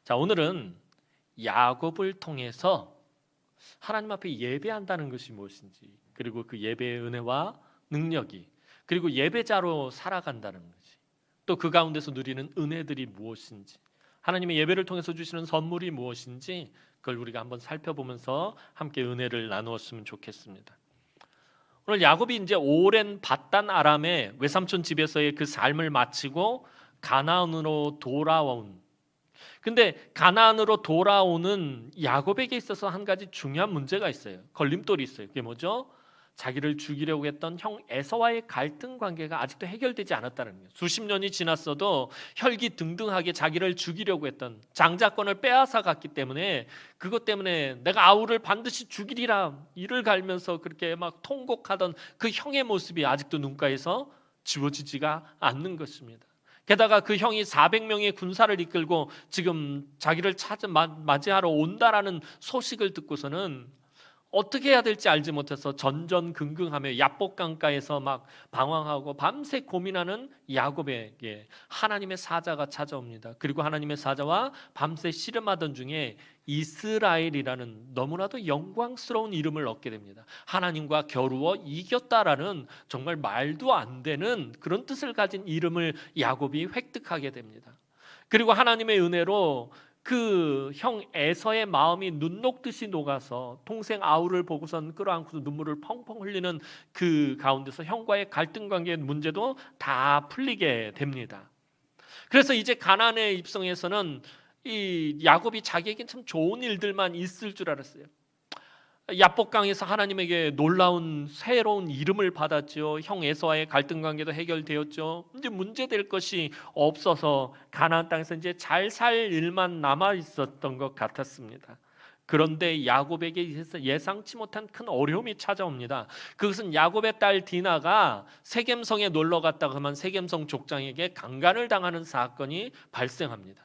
자, 오늘은 야곱을 통해서 하나님 앞에 예배한다는 것이 무엇인지, 그리고 그 예배의 은혜와 능력이, 그리고 예배자로 살아간다는 것이, 또 그 가운데서 누리는 은혜들이 무엇인지, 하나님의 예배를 통해서 주시는 선물이 무엇인지, 그걸 우리가 한번 살펴보면서 함께 은혜를 나누었으면 좋겠습니다. 오늘 야곱이 이제 오랜 밧단 아람의 외삼촌 집에서의 그 삶을 마치고 가나안으로 돌아온, 근데 가나안으로 돌아오는 야곱에게 있어서 한 가지 중요한 문제가 있어요. 걸림돌이 있어요. 그게 뭐죠? 자기를 죽이려고 했던 형 에서와의 갈등 관계가 아직도 해결되지 않았다는 거예요. 수십 년이 지났어도 혈기등등하게 자기를 죽이려고 했던 장자권을 빼앗아 갔기 때문에, 그것 때문에 내가 아우를 반드시 죽이리라 이를 갈면서 그렇게 막 통곡하던 그 형의 모습이 아직도 눈가에서 지워지지가 않는 것입니다. 게다가 그 형이 400명의 군사를 이끌고 지금 자기를 맞이하러 온다라는 소식을 듣고서는 어떻게 해야 될지 알지 못해서 전전긍긍하며 야복강가에서 막 방황하고 밤새 고민하는 야곱에게 하나님의 사자가 찾아옵니다. 그리고 하나님의 사자와 밤새 씨름하던 중에 이스라엘이라는 너무나도 영광스러운 이름을 얻게 됩니다. 하나님과 겨루어 이겼다라는 정말 말도 안 되는 그런 뜻을 가진 이름을 야곱이 획득하게 됩니다. 그리고 하나님의 은혜로 그 형 에서의 마음이 눈 녹듯이 녹아서 동생 아우를 보고선 끌어안고서 눈물을 펑펑 흘리는 그 가운데서 형과의 갈등 관계의 문제도 다 풀리게 됩니다. 그래서 이제 가나안에 입성해서는 이 야곱이 자기에겐 참 좋은 일들만 있을 줄 알았어요. 야복강에서 하나님에게 놀라운 새로운 이름을 받았죠. 형 에서와의 갈등 관계도 해결되었죠. 이제 문제될 것이 없어서 가나안 땅에서 이제 잘 살 일만 남아 있었던 것 같았습니다. 그런데 야곱에게 예상치 못한 큰 어려움이 찾아옵니다. 그것은 야곱의 딸 디나가 세겜성에 놀러 갔다가 하면 세겜성 족장에게 강간을 당하는 사건이 발생합니다.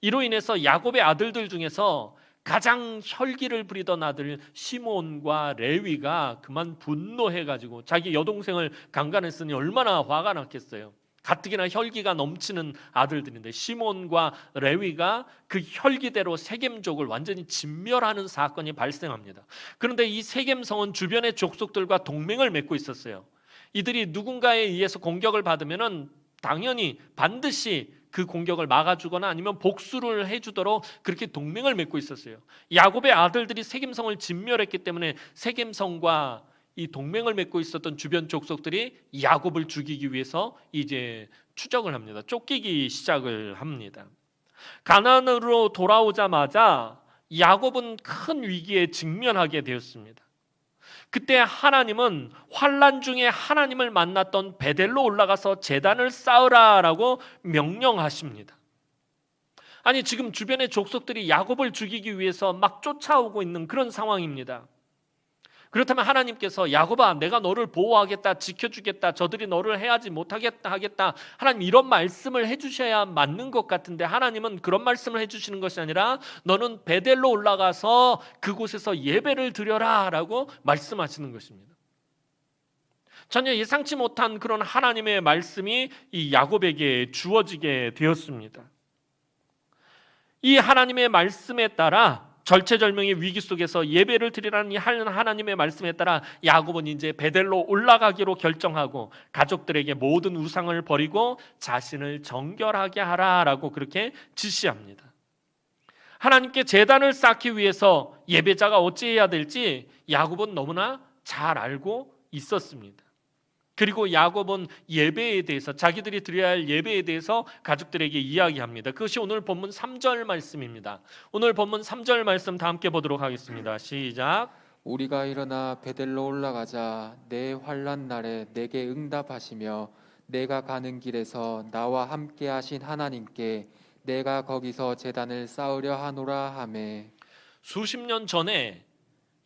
이로 인해서 야곱의 아들들 중에서 가장 혈기를 부리던 아들 시몬과 레위가 그만 분노해가지고 자기 여동생을 강간했으니 얼마나 화가 났겠어요. 가뜩이나 혈기가 넘치는 아들들인데 시몬과 레위가 그 혈기대로 세겜족을 완전히 진멸하는 사건이 발생합니다. 그런데 이 세겜성은 주변의 족속들과 동맹을 맺고 있었어요. 이들이 누군가에 의해서 공격을 받으면은 당연히 반드시 그 공격을 막아주거나 아니면 복수를 해주도록 그렇게 동맹을 맺고 있었어요. 야곱의 아들들이 세겜성을 진멸했기 때문에 세겜성과 이 동맹을 맺고 있었던 주변 족속들이 야곱을 죽이기 위해서 이제 추적을 합니다. 쫓기기 시작을 합니다. 가나안으로 돌아오자마자 야곱은 큰 위기에 직면하게 되었습니다. 그때 하나님은 환난 중에 하나님을 만났던 베델로 올라가서 제단을 쌓으라라고 명령하십니다. 아니, 지금 주변의 족속들이 야곱을 죽이기 위해서 막 쫓아오고 있는 그런 상황입니다. 그렇다면 하나님께서 야곱아, 내가 너를 보호하겠다, 지켜주겠다, 저들이 너를 해하지 못하겠다 하겠다, 하나님 이런 말씀을 해주셔야 맞는 것 같은데 하나님은 그런 말씀을 해주시는 것이 아니라 너는 베델로 올라가서 그곳에서 예배를 드려라 라고 말씀하시는 것입니다. 전혀 예상치 못한 그런 하나님의 말씀이 이 야곱에게 주어지게 되었습니다. 이 하나님의 말씀에 따라 절체절명의 위기 속에서 예배를 드리라는 이 하나님의 말씀에 따라 야곱은 이제 베델로 올라가기로 결정하고 가족들에게 모든 우상을 버리고 자신을 정결하게 하라라고 그렇게 지시합니다. 하나님께 제단을 쌓기 위해서 예배자가 어찌해야 될지 야곱은 너무나 잘 알고 있었습니다. 그리고 야곱은 예배에 대해서, 자기들이 드려야 할 예배에 대해서 가족들에게 이야기합니다. 그것이 오늘 본문 3절 말씀입니다. 오늘 본문 3절 말씀 다 함께 보도록 하겠습니다. 시작. 우리가 일어나 베델로 올라가자 내 환난 날에 내게 응답하시며 내가 가는 길에서 나와 함께 하신 하나님께 내가 거기서 제단을 쌓으려 하노라 하매. 수십 년 전에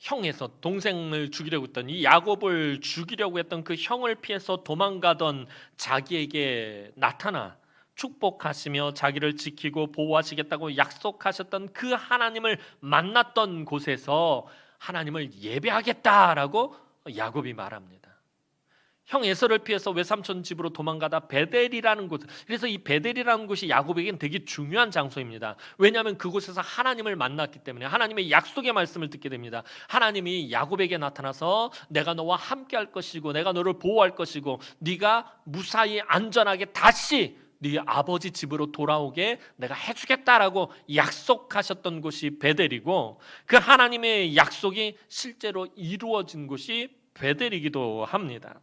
형에서 동생을 죽이려고 했던 이 야곱을 죽이려고 했던 그 형을 피해서 도망가던 자기에게 나타나 축복하시며 자기를 지키고 보호하시겠다고 약속하셨던 그 하나님을 만났던 곳에서 하나님을 예배하겠다라고 야곱이 말합니다. 형 에서를 피해서 외삼촌 집으로 도망가다 베델이라는 곳, 그래서 이 베델이라는 곳이 야곱에겐 되게 중요한 장소입니다. 왜냐하면 그곳에서 하나님을 만났기 때문에 하나님의 약속의 말씀을 듣게 됩니다. 하나님이 야곱에게 나타나서 내가 너와 함께 할 것이고 내가 너를 보호할 것이고 네가 무사히 안전하게 다시 네 아버지 집으로 돌아오게 내가 해주겠다라고 약속하셨던 곳이 베델이고, 그 하나님의 약속이 실제로 이루어진 곳이 베델이기도 합니다.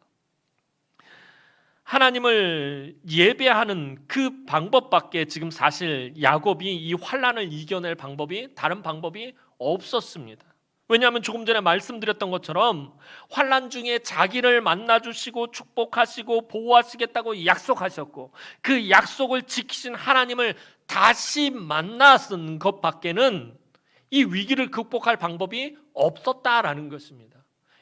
하나님을 예배하는 그 방법밖에 지금 사실 야곱이 이 환난을 이겨낼 방법이, 다른 방법이 없었습니다. 왜냐하면 조금 전에 말씀드렸던 것처럼 환난 중에 자기를 만나주시고 축복하시고 보호하시겠다고 약속하셨고, 그 약속을 지키신 하나님을 다시 만나는 것밖에는 이 위기를 극복할 방법이 없었다라는 것입니다.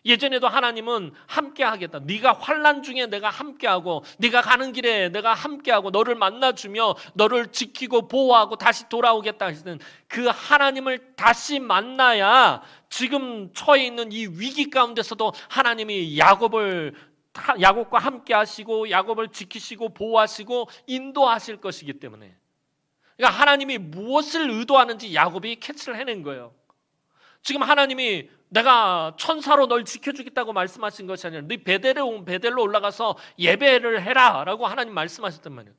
예전에도 하나님은 함께하겠다, 네가 환난 중에 내가 함께하고 네가 가는 길에 내가 함께하고 너를 만나주며 너를 지키고 보호하고 다시 돌아오겠다 하시는 그 하나님을 다시 만나야 지금 처해 있는 이 위기 가운데서도 하나님이 야곱과 함께 하시고 야곱을 지키시고 보호하시고 인도하실 것이기 때문에, 그러니까 하나님이 무엇을 의도하는지 야곱이 캐치를 해낸 거예요. 지금 하나님이 내가 천사로 널 지켜주겠다고 말씀하신 것이 아니라 네 베델로 올라가서 예배를 해라 라고 하나님 말씀하셨단 말이에요.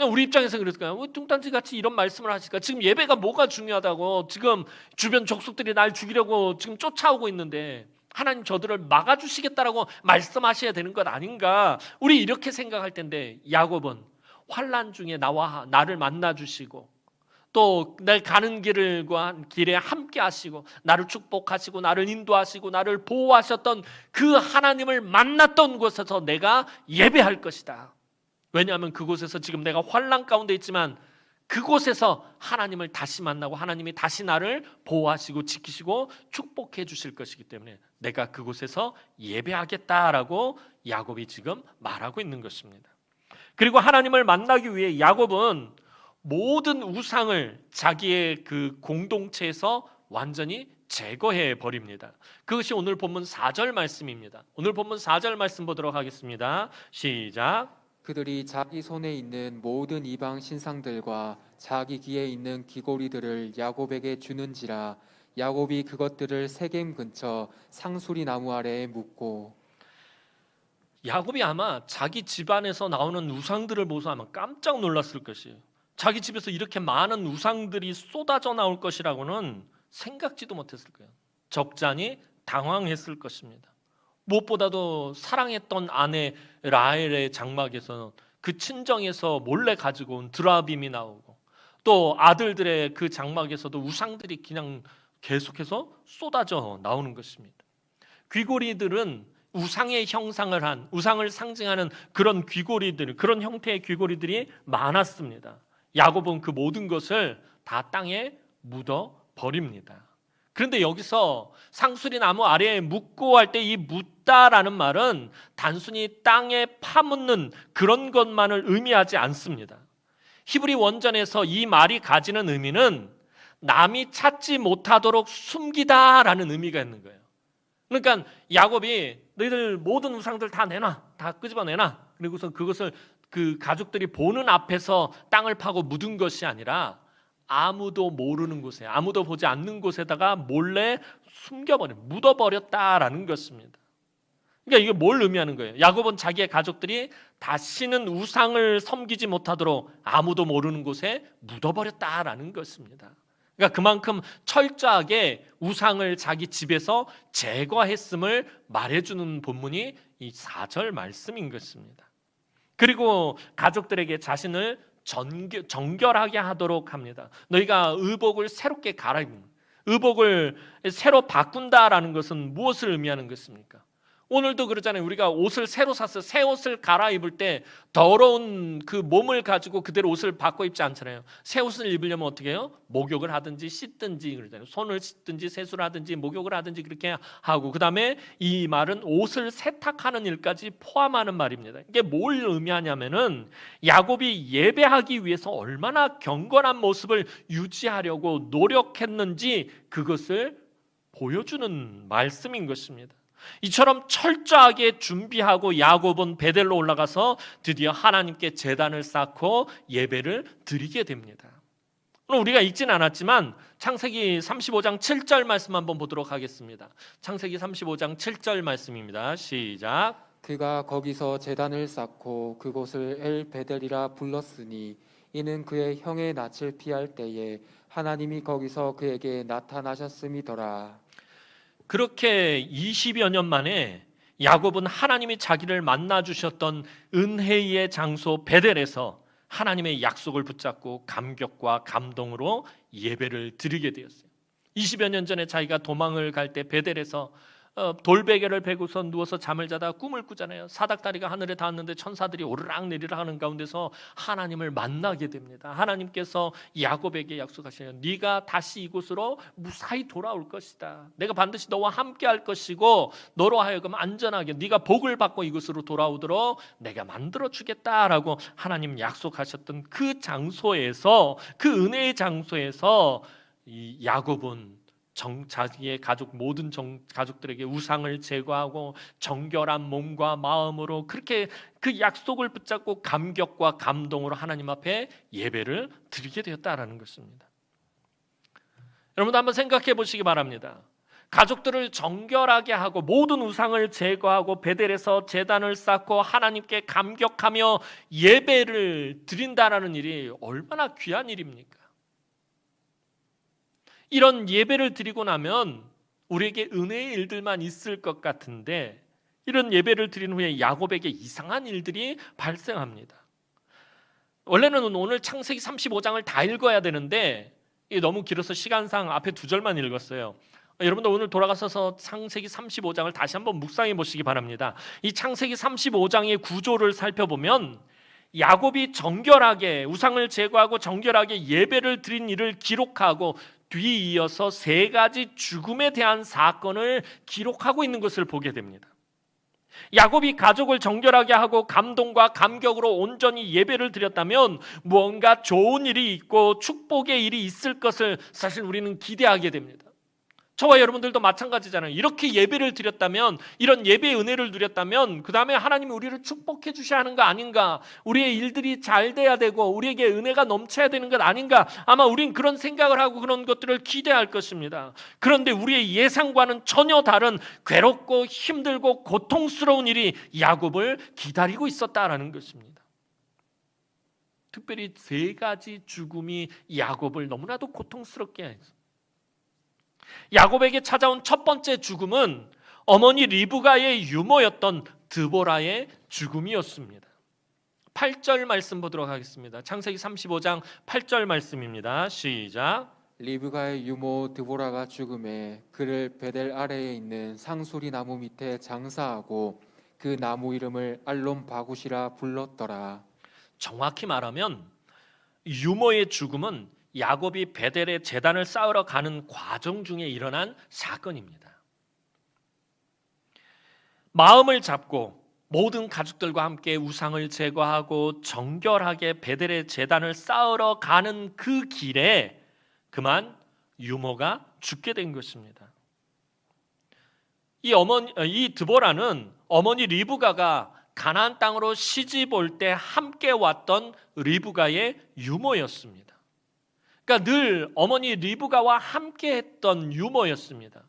우리 입장에서 그랬을까요? 왜 뚱딴지같이 이런 말씀을 하실까? 지금 예배가 뭐가 중요하다고, 지금 주변 족속들이 날 죽이려고 지금 쫓아오고 있는데 하나님 저들을 막아주시겠다라고 말씀하셔야 되는 것 아닌가, 우리 이렇게 생각할 텐데, 야곱은 환난 중에 나를 만나주시고 또 내 가는 길에 함께 하시고 나를 축복하시고 나를 인도하시고 나를 보호하셨던 그 하나님을 만났던 곳에서 내가 예배할 것이다. 왜냐하면 그곳에서 지금 내가 환난 가운데 있지만 그곳에서 하나님을 다시 만나고 하나님이 다시 나를 보호하시고 지키시고 축복해 주실 것이기 때문에 내가 그곳에서 예배하겠다라고 야곱이 지금 말하고 있는 것입니다. 그리고 하나님을 만나기 위해 야곱은 모든 우상을 자기의 그 공동체에서 완전히 제거해 버립니다. 그것이 오늘 본문 4절 말씀입니다. 오늘 본문 4절 말씀 보도록 하겠습니다. 시작. 그들이 자기 손에 있는 모든 이방 신상들과 자기 귀에 있는 귀고리들을 야곱에게 주는지라. 야곱이 그것들을 세겜 근처 상수리 나무 아래에 묻고. 야곱이 아마 자기 집안에서 나오는 우상들을 보고서 아마 깜짝 놀랐을 것이에요. 자기 집에서 이렇게 많은 우상들이 쏟아져 나올 것이라고는 생각지도 못했을 거예요. 적잖이 당황했을 것입니다. 무엇보다도 사랑했던 아내 라헬의 장막에서 그 친정에서 몰래 가지고 온 드라빔이 나오고, 또 아들들의 그 장막에서도 우상들이 그냥 계속해서 쏟아져 나오는 것입니다. 귀고리들은 우상의 형상을 한, 우상을 상징하는 그런 귀고리들, 그런 형태의 귀고리들이 많았습니다. 야곱은 그 모든 것을 다 땅에 묻어 버립니다. 그런데 여기서 상수리 나무 아래에 묻고 할 때 이 묻다라는 말은 단순히 땅에 파묻는 그런 것만을 의미하지 않습니다. 히브리 원전에서 이 말이 가지는 의미는 남이 찾지 못하도록 숨기다라는 의미가 있는 거예요. 그러니까 야곱이 너희들 모든 우상들 다 내놔, 다 끄집어내놔, 그리고서 그것을 그 가족들이 보는 앞에서 땅을 파고 묻은 것이 아니라 아무도 모르는 곳에, 아무도 보지 않는 곳에다가 몰래 묻어버렸다라는 것입니다. 그러니까 이게 뭘 의미하는 거예요? 야곱은 자기의 가족들이 다시는 우상을 섬기지 못하도록 아무도 모르는 곳에 묻어버렸다라는 것입니다. 그러니까 그만큼 철저하게 우상을 자기 집에서 제거했음을 말해주는 본문이 이 4절 말씀인 것입니다. 그리고 가족들에게 자신을 정결하게 하도록 합니다. 너희가 의복을 새롭게 갈아입는, 의복을 새로 바꾼다라는 것은 무엇을 의미하는 것입니까? 오늘도 그러잖아요. 우리가 옷을 새로 사서 새 옷을 갈아입을 때 더러운 그 몸을 가지고 그대로 옷을 바꿔 입지 않잖아요. 새 옷을 입으려면 어떻게 해요? 목욕을 하든지 씻든지 그러잖아요. 손을 씻든지 세수를 하든지 목욕을 하든지 그렇게 하고, 그 다음에 이 말은 옷을 세탁하는 일까지 포함하는 말입니다. 이게 뭘 의미하냐면은 야곱이 예배하기 위해서 얼마나 경건한 모습을 유지하려고 노력했는지 그것을 보여주는 말씀인 것입니다. 이처럼 철저하게 준비하고 야곱은 베델로 올라가서 드디어 하나님께 제단을 쌓고 예배를 드리게 됩니다. 오늘 우리가 읽진 않았지만 창세기 35장 7절 말씀 한번 보도록 하겠습니다. 창세기 35장 7절 말씀입니다. 시작. 그가 거기서 제단을 쌓고 그곳을 엘 베델이라 불렀으니 이는 그의 형의 낯을 피할 때에 하나님이 거기서 그에게 나타나셨음이더라. 그렇게 20여 년 만에 야곱은 하나님이 자기를 만나 주셨던 은혜의 장소 베델에서 하나님의 약속을 붙잡고 감격과 감동으로 예배를 드리게 되었어요. 20여 년 전에 자기가 도망을 갈 때 베델에서 돌베개를 베고서 누워서 잠을 자다 꿈을 꾸잖아요. 사닥다리가 하늘에 닿았는데 천사들이 오르락 내리락 하는 가운데서 하나님을 만나게 됩니다. 하나님께서 야곱에게 약속하시네요. 네가 다시 이곳으로 무사히 돌아올 것이다. 내가 반드시 너와 함께 할 것이고 너로 하여금 안전하게 네가 복을 받고 이곳으로 돌아오도록 내가 만들어 주겠다라고 하나님 약속하셨던 그 장소에서, 그 은혜의 장소에서 이 야곱은 자기의 모든 가족들에게 우상을 제거하고 정결한 몸과 마음으로 그렇게 그 약속을 붙잡고 감격과 감동으로 하나님 앞에 예배를 드리게 되었다라는 것입니다. 여러분도 한번 생각해 보시기 바랍니다. 가족들을 정결하게 하고 모든 우상을 제거하고 베델에서 제단을 쌓고 하나님께 감격하며 예배를 드린다라는 일이 얼마나 귀한 일입니까? 이런 예배를 드리고 나면 우리에게 은혜의 일들만 있을 것 같은데 이런 예배를 드린 후에 야곱에게 이상한 일들이 발생합니다. 원래는 오늘 창세기 35장을 다 읽어야 되는데 이게 너무 길어서 시간상 앞에 2절만 읽었어요. 여러분들 오늘 돌아가셔서 창세기 35장을 다시 한번 묵상해 보시기 바랍니다. 이 창세기 35장의 구조를 살펴보면 야곱이 정결하게 우상을 제거하고 정결하게 예배를 드린 일을 기록하고 뒤이어서 3가지 죽음에 대한 사건을 기록하고 있는 것을 보게 됩니다. 야곱이 가족을 정결하게 하고 감동과 감격으로 온전히 예배를 드렸다면 무언가 좋은 일이 있고 축복의 일이 있을 것을 사실 우리는 기대하게 됩니다. 저와 여러분들도 마찬가지잖아요. 이렇게 예배를 드렸다면, 이런 예배의 은혜를 누렸다면 그 다음에 하나님이 우리를 축복해 주셔야 하는 거 아닌가, 우리의 일들이 잘 돼야 되고 우리에게 은혜가 넘쳐야 되는 것 아닌가, 아마 우린 그런 생각을 하고 그런 것들을 기대할 것입니다. 그런데 우리의 예상과는 전혀 다른 괴롭고 힘들고 고통스러운 일이 야곱을 기다리고 있었다라는 것입니다. 특별히 3가지 죽음이 야곱을 너무나도 고통스럽게 했습니다. 야곱에게 찾아온 첫 번째 죽음은 어머니 리브가의 유모였던 드보라의 죽음이었습니다. 8절 말씀 보도록 하겠습니다. 창세기 35장 8절 말씀입니다. 시작. 리브가의 유모 드보라가 죽음에 그를 베델 아래에 있는 상수리 나무 밑에 장사하고 그 나무 이름을 알론 바굿이라 불렀더라. 정확히 말하면 유모의 죽음은 야곱이 베델에 제단을 쌓으러 가는 과정 중에 일어난 사건입니다. 마음을 잡고 모든 가족들과 함께 우상을 제거하고 정결하게 베델에 제단을 쌓으러 가는 그 길에 그만 유모가 죽게 된 것입니다. 이 드보라는 어머니 리브가가 가나안 땅으로 시집 올 때 함께 왔던 리브가의 유모였습니다. 그러니까 늘 어머니 리브가와 함께 했던 유모였습니다.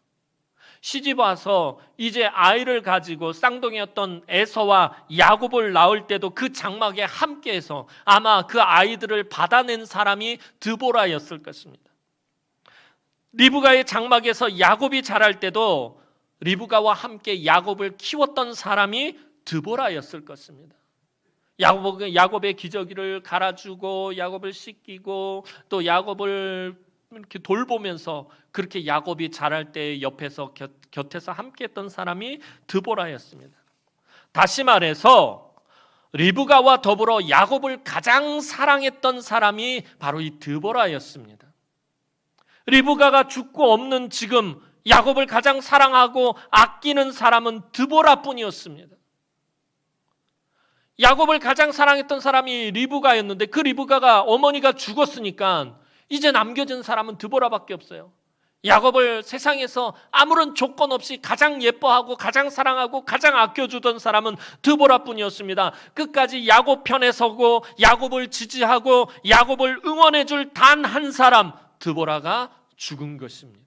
시집 와서 이제 아이를 가지고 쌍둥이였던 에서와 야곱을 낳을 때도 그 장막에 함께해서 아마 그 아이들을 받아낸 사람이 드보라였을 것입니다. 리브가의 장막에서 야곱이 자랄 때도 리브가와 함께 야곱을 키웠던 사람이 드보라였을 것입니다. 야곱의 기저귀를 갈아주고 야곱을 씻기고 또 야곱을 이렇게 돌보면서 그렇게 야곱이 자랄 때 옆에서 곁에서 함께했던 사람이 드보라였습니다. 다시 말해서 리브가와 더불어 야곱을 가장 사랑했던 사람이 바로 이 드보라였습니다. 리브가가 죽고 없는 지금 야곱을 가장 사랑하고 아끼는 사람은 드보라뿐이었습니다. 야곱을 가장 사랑했던 사람이 리브가였는데 그 리브가가 어머니가 죽었으니까 이제 남겨진 사람은 드보라밖에 없어요. 야곱을 세상에서 아무런 조건 없이 가장 예뻐하고 가장 사랑하고 가장 아껴주던 사람은 드보라뿐이었습니다. 끝까지 야곱 편에 서고 야곱을 지지하고 야곱을 응원해 줄 단 한 사람, 드보라가 죽은 것입니다.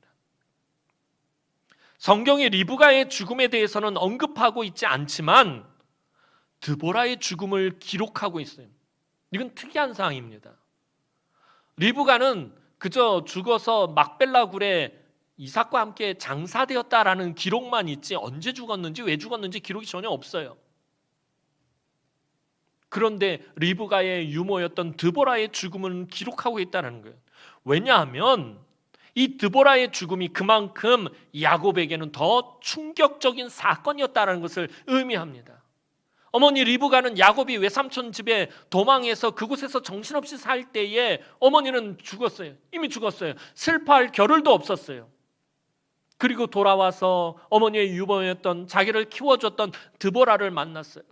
성경이 리브가의 죽음에 대해서는 언급하고 있지 않지만 드보라의 죽음을 기록하고 있어요. 이건 특이한 사항입니다. 리브가는 그저 죽어서 막벨라 굴에 이삭과 함께 장사되었다라는 기록만 있지 언제 죽었는지 왜 죽었는지 기록이 전혀 없어요. 그런데 리브가의 유모였던 드보라의 죽음을 기록하고 있다는 거예요. 왜냐하면 이 드보라의 죽음이 그만큼 야곱에게는 더 충격적인 사건이었다는 것을 의미합니다. 어머니 리브가는 야곱이 외삼촌 집에 도망해서 그곳에서 정신없이 살 때에 어머니는 죽었어요. 이미 죽었어요. 슬퍼할 겨를도 없었어요. 그리고 돌아와서 어머니의 유모였던 자기를 키워줬던 드보라를 만났어요.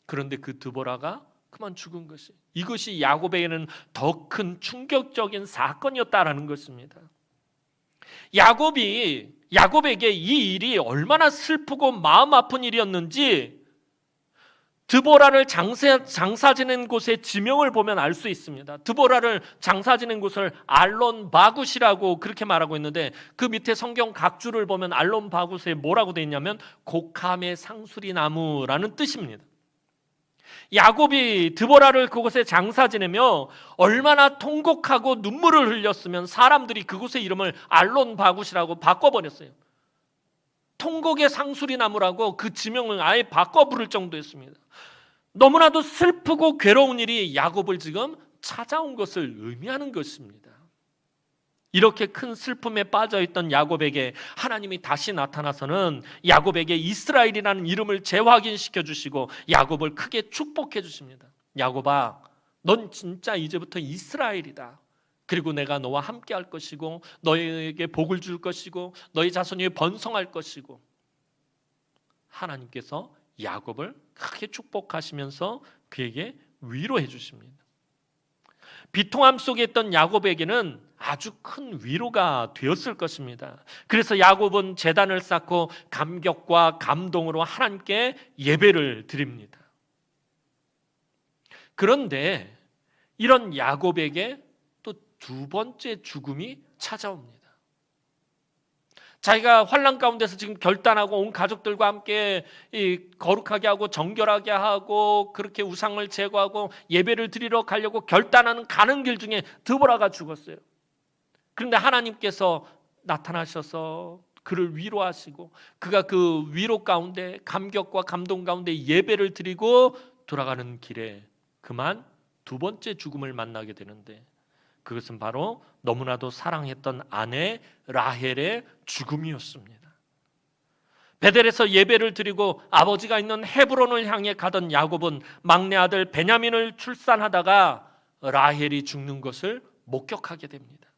그런데 그 드보라가 그만 죽은 것이, 이것이 야곱에게는 더 큰 충격적인 사건이었다라는 것입니다. 야곱에게 이 일이 얼마나 슬프고 마음 아픈 일이었는지 드보라를 장사 지낸 곳의 지명을 보면 알 수 있습니다. 드보라를 장사 지낸 곳을 알론 바굿이라고 그렇게 말하고 있는데 그 밑에 성경 각주를 보면 알론 바굿에 뭐라고 되어 있냐면 곡함의 상수리 나무라는 뜻입니다. 야곱이 드보라를 그곳에 장사 지내며 얼마나 통곡하고 눈물을 흘렸으면 사람들이 그곳의 이름을 알론 바굿이라고 바꿔버렸어요. 통곡의 상수리 나무라고 그 지명을 아예 바꿔 부를 정도였습니다. 너무나도 슬프고 괴로운 일이 야곱을 지금 찾아온 것을 의미하는 것입니다. 이렇게 큰 슬픔에 빠져있던 야곱에게 하나님이 다시 나타나서는 야곱에게 이스라엘이라는 이름을 재확인시켜 주시고 야곱을 크게 축복해 주십니다. 야곱아, 넌 진짜 이제부터 이스라엘이다. 그리고 내가 너와 함께 할 것이고 너에게 복을 줄 것이고 너희 자손이 번성할 것이고, 하나님께서 야곱을 크게 축복하시면서 그에게 위로해 주십니다. 비통함 속에 있던 야곱에게는 아주 큰 위로가 되었을 것입니다. 그래서 야곱은 제단을 쌓고 감격과 감동으로 하나님께 예배를 드립니다. 그런데 이런 야곱에게 또 두 번째 죽음이 찾아옵니다. 자기가 환난 가운데서 지금 결단하고 온 가족들과 함께 거룩하게 하고 정결하게 하고 그렇게 우상을 제거하고 예배를 드리러 가려고 결단하는 가는 길 중에 드보라가 죽었어요. 그런데 하나님께서 나타나셔서 그를 위로하시고 그가 그 위로 가운데 감격과 감동 가운데 예배를 드리고 돌아가는 길에 그만 두 번째 죽음을 만나게 되는데, 그것은 바로 너무나도 사랑했던 아내 라헬의 죽음이었습니다. 베델에서 예배를 드리고 아버지가 있는 헤브론을 향해 가던 야곱은 막내 아들 베냐민을 출산하다가 라헬이 죽는 것을 목격하게 됩니다.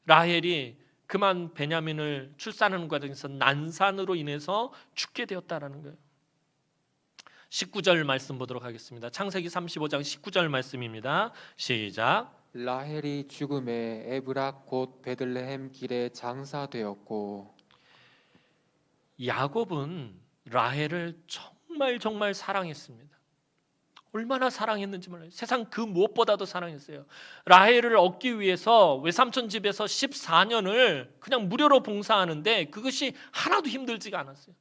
라헬이 그만 베냐민을 출산하는 과정에서 난산으로 인해서 죽게 되었다라는 거예요. 19절 말씀 보도록 하겠습니다. 창세기 35장 19절 말씀입니다. 시작. 라헬이 죽음에 에브락 곧 베들레헴 길에 장사되었고. 야곱은 라헬을 정말 사랑했습니다. 얼마나 사랑했는지 몰라요. 세상 그 무엇보다도 사랑했어요. 라헬을 얻기 위해서 외삼촌 집에서 14년을 그냥 무료로 봉사하는데 그것이 하나도 힘들지가 않았어요.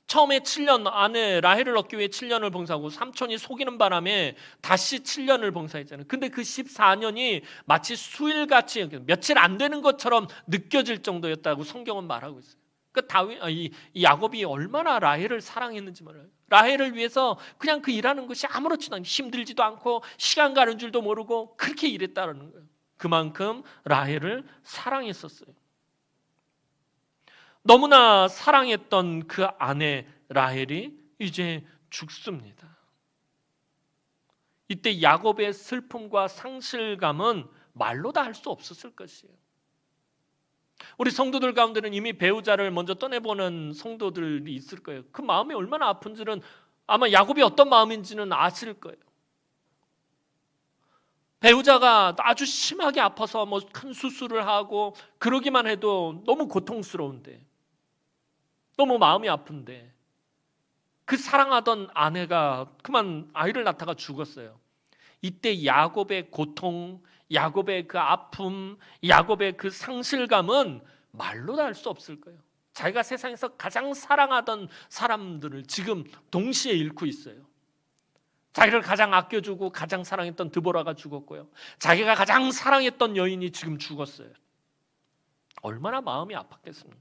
처음에 7년 아내 라헬을 얻기 위해 7년을 봉사하고 삼촌이 속이는 바람에 다시 7년을 봉사했잖아요. 근데 그 14년이 마치 수일같이 며칠 안 되는 것처럼 느껴질 정도였다고 성경은 말하고 있어요. 이 야곱이 얼마나 라헬을 사랑했는지 몰라요. 라헬을 위해서 그냥 그 일하는 것이 아무렇지도 않고 힘들지도 않고 시간 가는 줄도 모르고 그렇게 일했다는 거예요. 그만큼 라헬을 사랑했었어요. 너무나 사랑했던 그 아내 라헬이 이제 죽습니다. 이때 야곱의 슬픔과 상실감은 말로 다 할 수 없었을 것이에요. 우리 성도들 가운데는 이미 배우자를 먼저 떠내보는 성도들이 있을 거예요. 그 마음이 얼마나 아픈지는 아마 야곱이 어떤 마음인지는 아실 거예요. 배우자가 아주 심하게 아파서 뭐 큰 수술을 하고 그러기만 해도 너무 고통스러운데, 너무 마음이 아픈데, 그 사랑하던 아내가 그만 아이를 낳다가 죽었어요. 이때 야곱의 고통, 야곱의 그 아픔, 야곱의 그 상실감은 말로 다 할 수 없을 거예요. 자기가 세상에서 가장 사랑하던 사람들을 지금 동시에 잃고 있어요. 자기를 가장 아껴주고 가장 사랑했던 드보라가 죽었고요. 자기가 가장 사랑했던 여인이 지금 죽었어요. 얼마나 마음이 아팠겠습니까?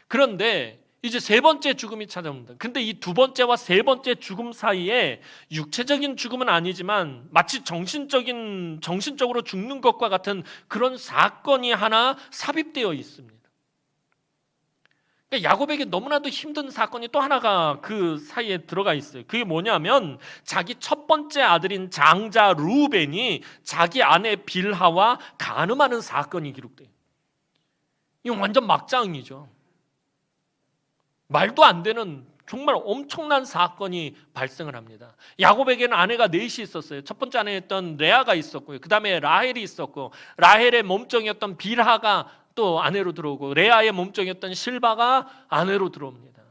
그런데 이제 세 번째 죽음이 찾아옵니다. 근데 이 두 번째와 세 번째 죽음 사이에 육체적인 죽음은 아니지만 마치 정신적으로 죽는 것과 같은 그런 사건이 하나 삽입되어 있습니다. 그러니까 야곱에게 너무나도 힘든 사건이 또 하나가 그 사이에 들어가 있어요. 그게 뭐냐면 자기 첫 번째 아들인 장자 루벤이 자기 아내 빌하와 간음하는 사건이 기록돼요. 이건 완전 막장이죠. 말도 안 되는 정말 엄청난 사건이 발생을 합니다. 야곱에게는 아내가 넷이 있었어요. 첫 번째 아내였던 레아가 있었고요. 그 다음에 라헬이 있었고, 라헬의 몸종이었던 빌하가 또 아내로 들어오고, 레아의 몸종이었던 실바가 아내로 들어옵니다.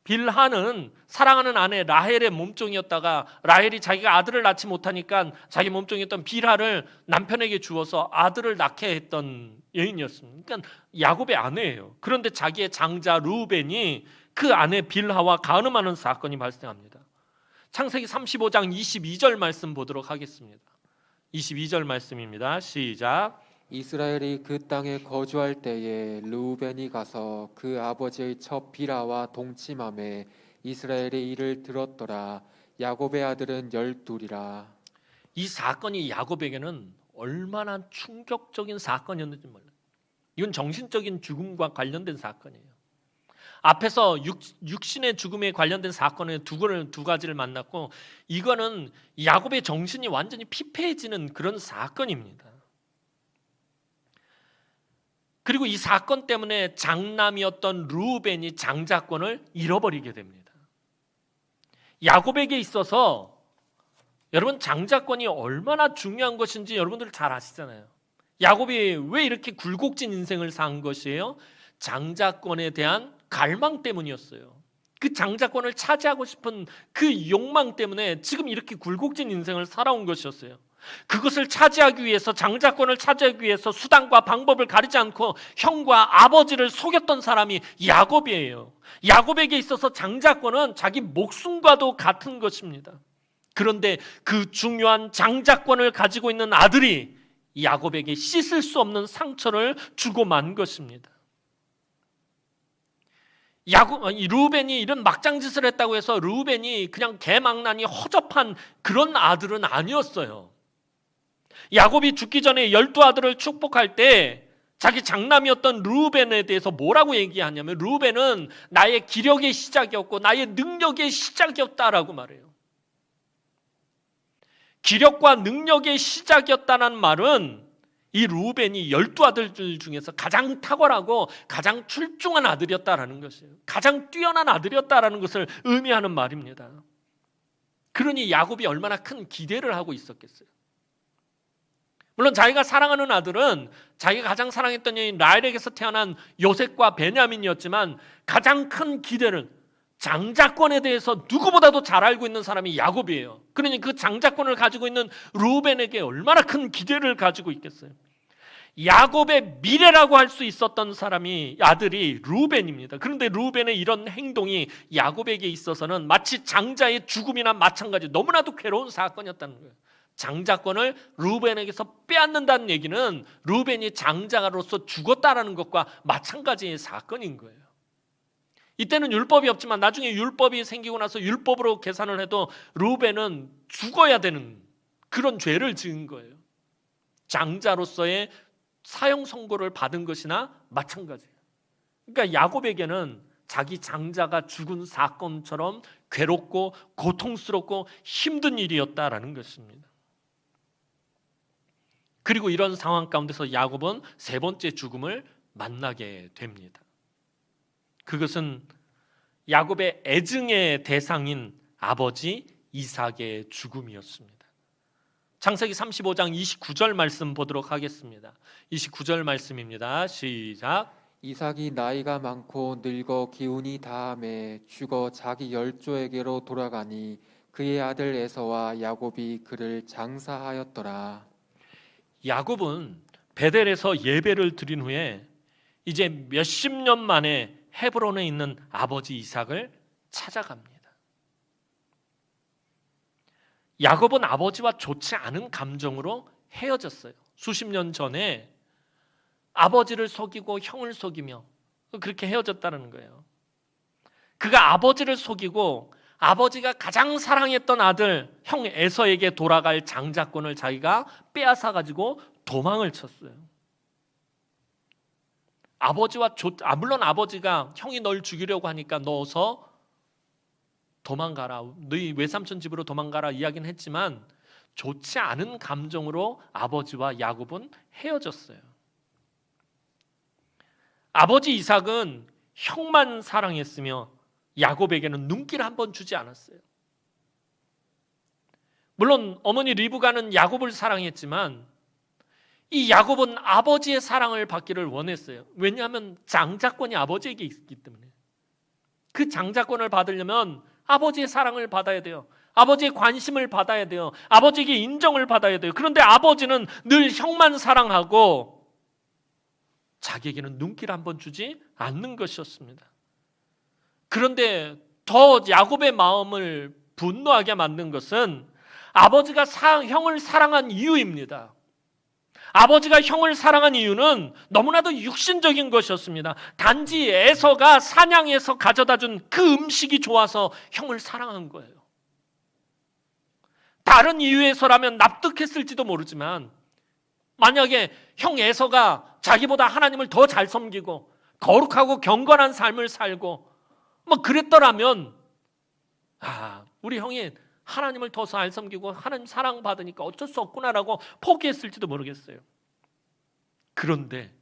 빌하는 사랑하는 아내 라헬의 몸종이었다가 라헬이 자기가 아들을 낳지 못하니까 자기 몸종이었던 빌하를 남편에게 주어서 아들을 낳게 했던 여인이었습니다. 그러니까 야곱의 아내예요. 그런데 자기의 장자 루벤이 그 아내 빌하와 간음하는 사건이 발생합니다. 창세기 35장 22절 말씀 보도록 하겠습니다. 22절 말씀입니다. 시작. 이스라엘이 그 땅에 거주할 때에 르우벤이 가서 그 아버지의 첫 빌하와 동침함에 이스라엘의 일을 들었더라. 야곱의 아들은 12이라. 이 사건이 야곱에게는 얼마나 충격적인 사건이었는지 몰라요. 이건 정신적인 죽음과 관련된 사건이에요. 앞에서 육신의 죽음에 관련된 사건의 두 가지를 만났고, 이거는 야곱의 정신이 완전히 피폐해지는 그런 사건입니다. 그리고 이 사건 때문에 장남이었던 르우벤이 장자권을 잃어버리게 됩니다. 야곱에게 있어서 여러분 장자권이 얼마나 중요한 것인지 여러분들 잘 아시잖아요. 야곱이 왜 이렇게 굴곡진 인생을 산 것이에요? 장자권에 대한 갈망 때문이었어요. 그 장자권을 차지하고 싶은 그 욕망 때문에 지금 이렇게 굴곡진 인생을 살아온 것이었어요. 그것을 차지하기 위해서, 장자권을 차지하기 위해서 수단과 방법을 가리지 않고 형과 아버지를 속였던 사람이 야곱이에요. 야곱에게 있어서 장자권은 자기 목숨과도 같은 것입니다. 그런데 그 중요한 장자권을 가지고 있는 아들이 야곱에게 씻을 수 없는 상처를 주고 만 것입니다. 르우벤이 이런 막장짓을 했다고 해서 르우벤이 그냥 개망나니 허접한 그런 아들은 아니었어요. 야곱이 죽기 전에 12아들을 축복할 때 자기 장남이었던 르우벤에 대해서 뭐라고 얘기하냐면, 르우벤은 나의 기력의 시작이었고 나의 능력의 시작이었다라고 말해요. 기력과 능력의 시작이었다는 말은 이 르우벤이 12아들 중에서 가장 탁월하고 가장 출중한 아들이었다라는 것이에요. 가장 뛰어난 아들이었다라는 것을 의미하는 말입니다. 그러니 야곱이 얼마나 큰 기대를 하고 있었겠어요. 물론 자기가 사랑하는 아들은 자기가 가장 사랑했던 여인 라헬에게서 태어난 요셉과 베냐민이었지만, 가장 큰 기대를, 장자권에 대해서 누구보다도 잘 알고 있는 사람이 야곱이에요. 그러니 그 장자권을 가지고 있는 르우벤에게 얼마나 큰 기대를 가지고 있겠어요. 야곱의 미래라고 할 수 있었던 사람이, 아들이 르우벤입니다. 그런데 르우벤의 이런 행동이 야곱에게 있어서는 마치 장자의 죽음이나 마찬가지, 너무나도 괴로운 사건이었다는 거예요. 장자권을 르우벤에게서 빼앗는다는 얘기는 르우벤이 장자로서 죽었다라는 것과 마찬가지의 사건인 거예요. 이때는 율법이 없지만 나중에 율법이 생기고 나서 율법으로 계산을 해도 르우벤은 죽어야 되는 그런 죄를 지은 거예요. 장자로서의 사형 선고를 받은 것이나 마찬가지예요. 그러니까 야곱에게는 자기 장자가 죽은 사건처럼 괴롭고 고통스럽고 힘든 일이었다라는 것입니다. 그리고 이런 상황 가운데서 야곱은 세 번째 죽음을 만나게 됩니다. 그것은 야곱의 애증의 대상인 아버지 이삭의 죽음이었습니다. 창세기 35장 29절 말씀 보도록 하겠습니다. 29절 말씀입니다. 시작. 이삭이 나이가 많고 늙어 기운이 다함에 죽어 자기 열조에게로 돌아가니 그의 아들 에서와 야곱이 그를 장사하였더라. 야곱은 베델에서 예배를 드린 후에 이제 몇십 년 만에 헤브론에 있는 아버지 이삭을 찾아갑니다. 야곱은 아버지와 좋지 않은 감정으로 헤어졌어요. 수십 년 전에 아버지를 속이고 형을 속이며 그렇게 헤어졌다는 거예요. 그가 아버지를 속이고 아버지가 가장 사랑했던 아들 형 에서에게 돌아갈 장자권을 자기가 빼앗아 가지고 도망을 쳤어요. 물론 아버지가 형이 널 죽이려고 하니까 너 어서 도망가라, 너희 외삼촌 집으로 도망가라 이야기는 했지만 좋지 않은 감정으로 아버지와 야곱은 헤어졌어요. 아버지 이삭은 형만 사랑했으며 야곱에게는 눈길 한 번 주지 않았어요. 물론 어머니 리브가는 야곱을 사랑했지만 이 야곱은 아버지의 사랑을 받기를 원했어요. 왜냐하면 장자권이 아버지에게 있기 때문에. 그 장자권을 받으려면 아버지의 사랑을 받아야 돼요. 아버지의 관심을 받아야 돼요. 아버지에게 인정을 받아야 돼요. 그런데 아버지는 늘 형만 사랑하고 자기에게는 눈길 한 번 주지 않는 것이었습니다. 그런데 더 야곱의 마음을 분노하게 만든 것은 아버지가 형을 사랑한 이유입니다. 아버지가 형을 사랑한 이유는 너무나도 육신적인 것이었습니다. 단지 에서가 사냥해서 가져다 준 그 음식이 좋아서 형을 사랑한 거예요. 다른 이유에서라면 납득했을지도 모르지만 만약에 형 에서가 자기보다 하나님을 더 잘 섬기고 거룩하고 경건한 삶을 살고 뭐 그랬더라면 우리 형이 하나님을 더 잘 섬기고 하나님 사랑받으니까 어쩔 수 없구나라고 포기했을지도 모르겠어요. 그런데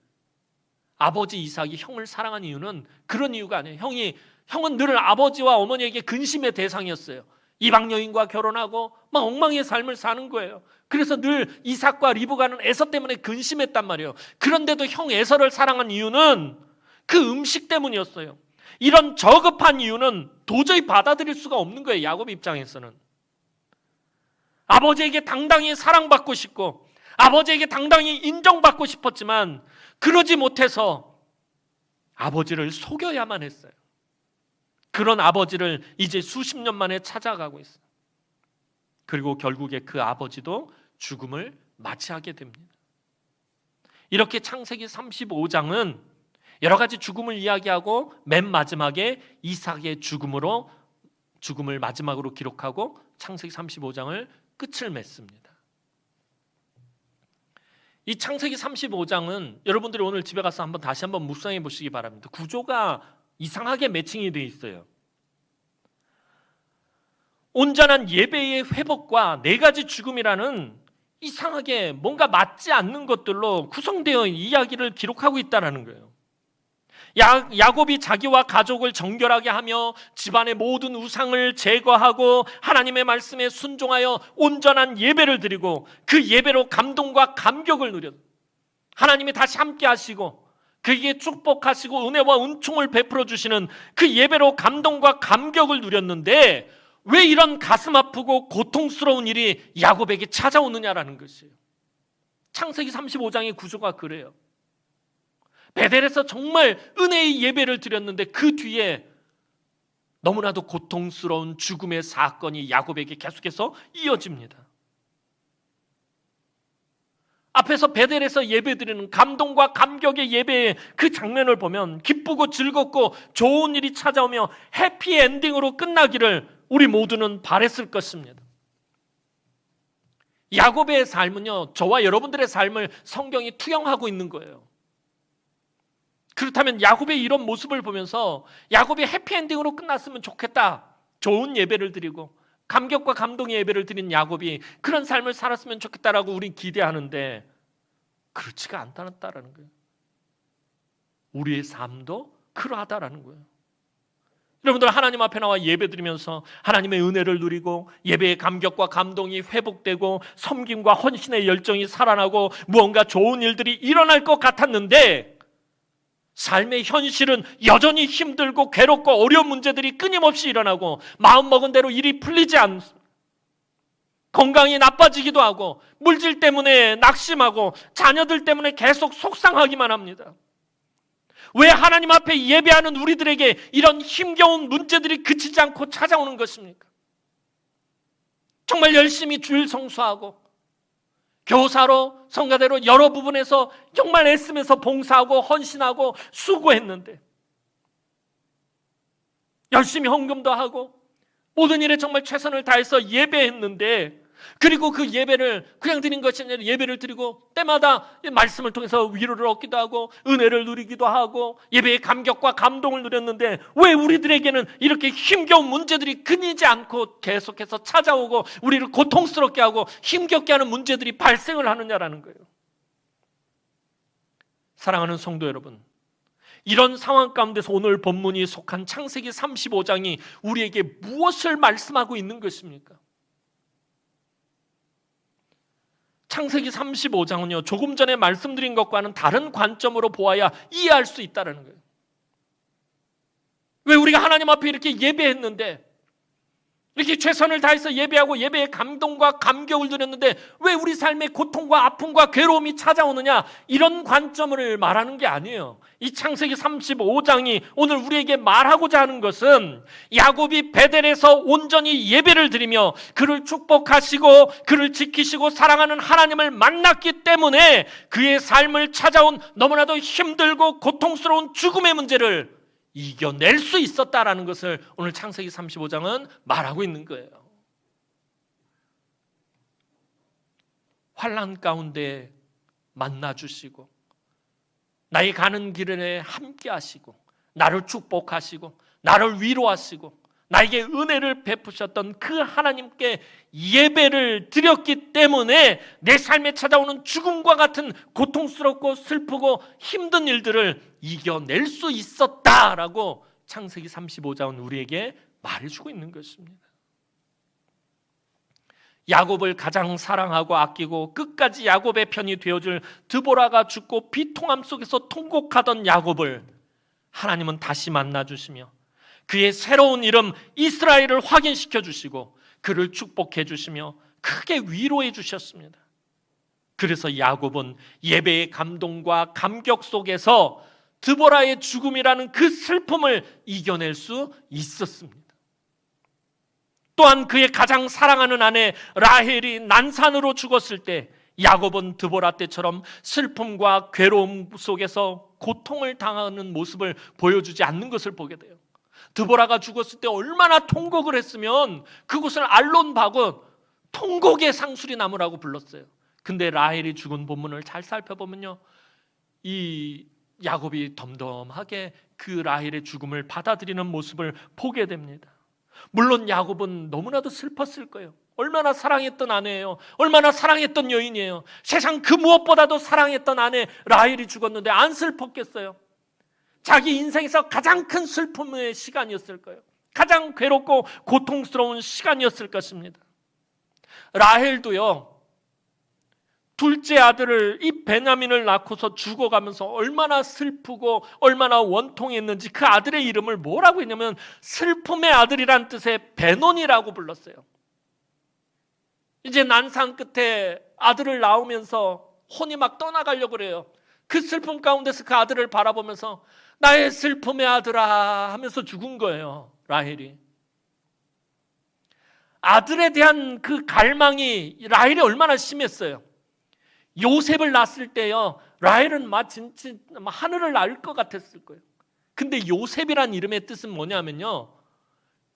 아버지 이삭이 형을 사랑한 이유는 그런 이유가 아니에요. 형은 늘 아버지와 어머니에게 근심의 대상이었어요. 이방 여인과 결혼하고 막 엉망의 삶을 사는 거예요. 그래서 늘 이삭과 리브가는 에서 때문에 근심했단 말이에요. 그런데도 형 에서를 사랑한 이유는 그 음식 때문이었어요. 이런 저급한 이유는 도저히 받아들일 수가 없는 거예요. 야곱 입장에서는. 아버지에게 당당히 사랑받고 싶고 아버지에게 당당히 인정받고 싶었지만 그러지 못해서 아버지를 속여야만 했어요. 그런 아버지를 이제 수십 년 만에 찾아가고 있어요. 그리고 결국에 그 아버지도 죽음을 맞이하게 됩니다. 이렇게 창세기 35장은 여러 가지 죽음을 이야기하고 맨 마지막에 이삭의 죽음을 마지막으로 기록하고 창세기 35장을 끝을 맺습니다. 이 창세기 35장은 여러분들이 오늘 집에 가서 다시 한번 묵상해 보시기 바랍니다. 구조가 이상하게 매칭이 되어 있어요. 온전한 예배의 회복과 네 가지 죽음이라는 이상하게 뭔가 맞지 않는 것들로 구성되어 이야기를 기록하고 있다는 거예요. 야곱이 자기와 가족을 정결하게 하며 집안의 모든 우상을 제거하고 하나님의 말씀에 순종하여 온전한 예배를 드리고 그 예배로 감동과 감격을 누렸. 하나님이 다시 함께 하시고 그에게 축복하시고 은혜와 은총을 베풀어 주시는 그 예배로 감동과 감격을 누렸는데 왜 이런 가슴 아프고 고통스러운 일이 야곱에게 찾아오느냐라는 것이에요. 창세기 35장의 구조가 그래요. 베델에서 정말 은혜의 예배를 드렸는데 그 뒤에 너무나도 고통스러운 죽음의 사건이 야곱에게 계속해서 이어집니다. 앞에서 베델에서 예배드리는 감동과 감격의 예배의 그 장면을 보면 기쁘고 즐겁고 좋은 일이 찾아오며 해피엔딩으로 끝나기를 우리 모두는 바랬을 것입니다. 야곱의 삶은요, 저와 여러분들의 삶을 성경이 투영하고 있는 거예요. 그렇다면 야곱의 이런 모습을 보면서 야곱이 해피엔딩으로 끝났으면 좋겠다. 좋은 예배를 드리고 감격과 감동의 예배를 드린 야곱이 그런 삶을 살았으면 좋겠다라고 우린 기대하는데 그렇지가 않다는 거예요. 우리의 삶도 그러하다라는 거예요. 여러분들 하나님 앞에 나와 예배드리면서 하나님의 은혜를 누리고 예배의 감격과 감동이 회복되고 섬김과 헌신의 열정이 살아나고 무언가 좋은 일들이 일어날 것 같았는데 삶의 현실은 여전히 힘들고 괴롭고 어려운 문제들이 끊임없이 일어나고 마음먹은 대로 일이 풀리지 않습니다. 건강이 나빠지기도 하고 물질 때문에 낙심하고 자녀들 때문에 계속 속상하기만 합니다. 왜 하나님 앞에 예배하는 우리들에게 이런 힘겨운 문제들이 그치지 않고 찾아오는 것입니까? 정말 열심히 주일 성수하고 교사로 성가대로 여러 부분에서 정말 애쓰면서 봉사하고 헌신하고 수고했는데 열심히 헌금도 하고 모든 일에 정말 최선을 다해서 예배했는데 그리고 그 예배를 그냥 드린 것이 아니라 예배를 드리고 때마다 말씀을 통해서 위로를 얻기도 하고 은혜를 누리기도 하고 예배의 감격과 감동을 누렸는데 왜 우리들에게는 이렇게 힘겨운 문제들이 끊이지 않고 계속해서 찾아오고 우리를 고통스럽게 하고 힘겹게 하는 문제들이 발생을 하느냐라는 거예요. 사랑하는 성도 여러분, 이런 상황 가운데서 오늘 본문이 속한 창세기 35장이 우리에게 무엇을 말씀하고 있는 것입니까? 창세기 35장은요, 조금 전에 말씀드린 것과는 다른 관점으로 보아야 이해할 수 있다는 거예요. 왜 우리가 하나님 앞에 이렇게 예배했는데, 이렇게 최선을 다해서 예배하고 예배의 감동과 감격을 누렸는데 왜 우리 삶에 고통과 아픔과 괴로움이 찾아오느냐, 이런 관점을 말하는 게 아니에요. 이 창세기 35장이 오늘 우리에게 말하고자 하는 것은 야곱이 베델에서 온전히 예배를 드리며 그를 축복하시고 그를 지키시고 사랑하는 하나님을 만났기 때문에 그의 삶을 찾아온 너무나도 힘들고 고통스러운 죽음의 문제를 이겨낼 수 있었다라는 것을 오늘 창세기 35장은 말하고 있는 거예요. 환난 가운데 만나주시고 나의 가는 길에 함께 하시고 나를 축복하시고 나를 위로하시고 나에게 은혜를 베푸셨던 그 하나님께 예배를 드렸기 때문에 내 삶에 찾아오는 죽음과 같은 고통스럽고 슬프고 힘든 일들을 이겨낼 수 있었다라고 창세기 35장은 우리에게 말해주고 있는 것입니다. 야곱을 가장 사랑하고 아끼고 끝까지 야곱의 편이 되어줄 드보라가 죽고 비통함 속에서 통곡하던 야곱을 하나님은 다시 만나주시며 그의 새로운 이름 이스라엘을 확인시켜 주시고 그를 축복해 주시며 크게 위로해 주셨습니다. 그래서 야곱은 예배의 감동과 감격 속에서 드보라의 죽음이라는 그 슬픔을 이겨낼 수 있었습니다. 또한 그의 가장 사랑하는 아내 라헬이 난산으로 죽었을 때 야곱은 드보라 때처럼 슬픔과 괴로움 속에서 고통을 당하는 모습을 보여주지 않는 것을 보게 돼요. 드보라가 죽었을 때 얼마나 통곡을 했으면 그곳을 알론바고 통곡의 상수리 나무라고 불렀어요. 근데 라헬이 죽은 본문을 잘 살펴보면요, 이 야곱이 덤덤하게 그 라헬의 죽음을 받아들이는 모습을 보게 됩니다. 물론 야곱은 너무나도 슬펐을 거예요. 얼마나 사랑했던 아내예요. 얼마나 사랑했던 여인이에요. 세상 그 무엇보다도 사랑했던 아내 라헬이 죽었는데 안 슬펐겠어요? 자기 인생에서 가장 큰 슬픔의 시간이었을 거예요. 가장 괴롭고 고통스러운 시간이었을 것입니다. 라헬도요, 둘째 아들을 이 베냐민을 낳고서 죽어가면서 얼마나 슬프고 얼마나 원통했는지 그 아들의 이름을 뭐라고 했냐면 슬픔의 아들이란 뜻의 베논이라고 불렀어요. 이제 난상 끝에 아들을 낳으면서 혼이 막 떠나가려고 그래요. 그 슬픔 가운데서 그 아들을 바라보면서 나의 슬픔의 아들아 하면서 죽은 거예요, 라헬이. 아들에 대한 그 갈망이 라헬이 얼마나 심했어요. 요셉을 낳았을 때요, 라헬은 진짜 하늘을 날 것 같았을 거예요. 근데 요셉이란 이름의 뜻은 뭐냐면요,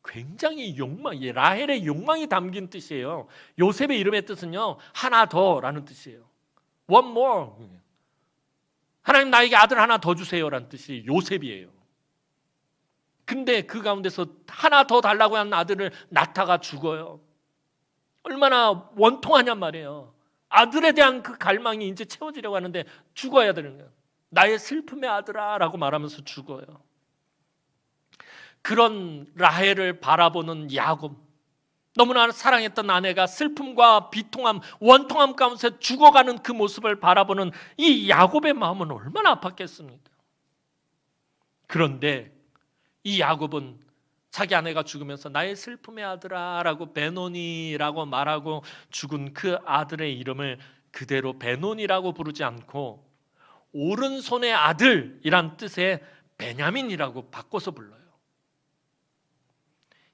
굉장히 라헬의 욕망이 담긴 뜻이에요. 요셉의 이름의 뜻은요, 하나 더라는 뜻이에요. One more. 하나님 나에게 아들 하나 더 주세요라는 뜻이 요셉이에요. 근데 그 가운데서 하나 더 달라고 한 아들을 낳다가 죽어요. 얼마나 원통하냔 말이에요. 아들에 대한 그 갈망이 이제 채워지려고 하는데 죽어야 되는 거예요. 나의 슬픔의 아들아 라고 말하면서 죽어요. 그런 라헬을 바라보는 야곱, 너무나 사랑했던 아내가 슬픔과 비통함, 원통함 가운데 죽어가는 그 모습을 바라보는 이 야곱의 마음은 얼마나 아팠겠습니까? 그런데 이 야곱은 자기 아내가 죽으면서 나의 슬픔의 아들아 라고 베노니라고 말하고 죽은 그 아들의 이름을 그대로 베노니라고 부르지 않고 오른손의 아들이란 뜻의 베냐민이라고 바꿔서 불러요.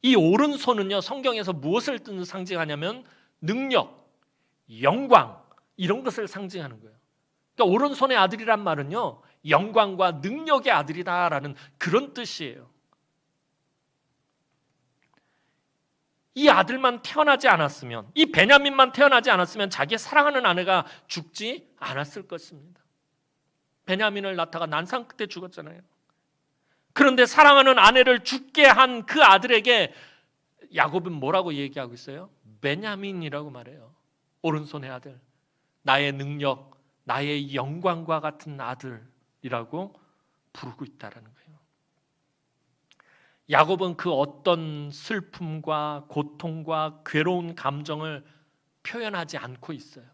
이 오른손은요, 성경에서 무엇을 상징하냐면 능력, 영광 이런 것을 상징하는 거예요. 그러니까 오른손의 아들이란 말은요, 영광과 능력의 아들이다라는 그런 뜻이에요. 이 아들만 태어나지 않았으면, 이 베냐민만 태어나지 않았으면 자기의 사랑하는 아내가 죽지 않았을 것입니다. 베냐민을 낳다가 난상 끝에 죽었잖아요. 그런데 사랑하는 아내를 죽게 한 그 아들에게 야곱은 뭐라고 얘기하고 있어요? 베냐민이라고 말해요. 오른손의 아들, 나의 능력, 나의 영광과 같은 아들이라고 부르고 있다는 거예요. 야곱은 그 어떤 슬픔과 고통과 괴로운 감정을 표현하지 않고 있어요.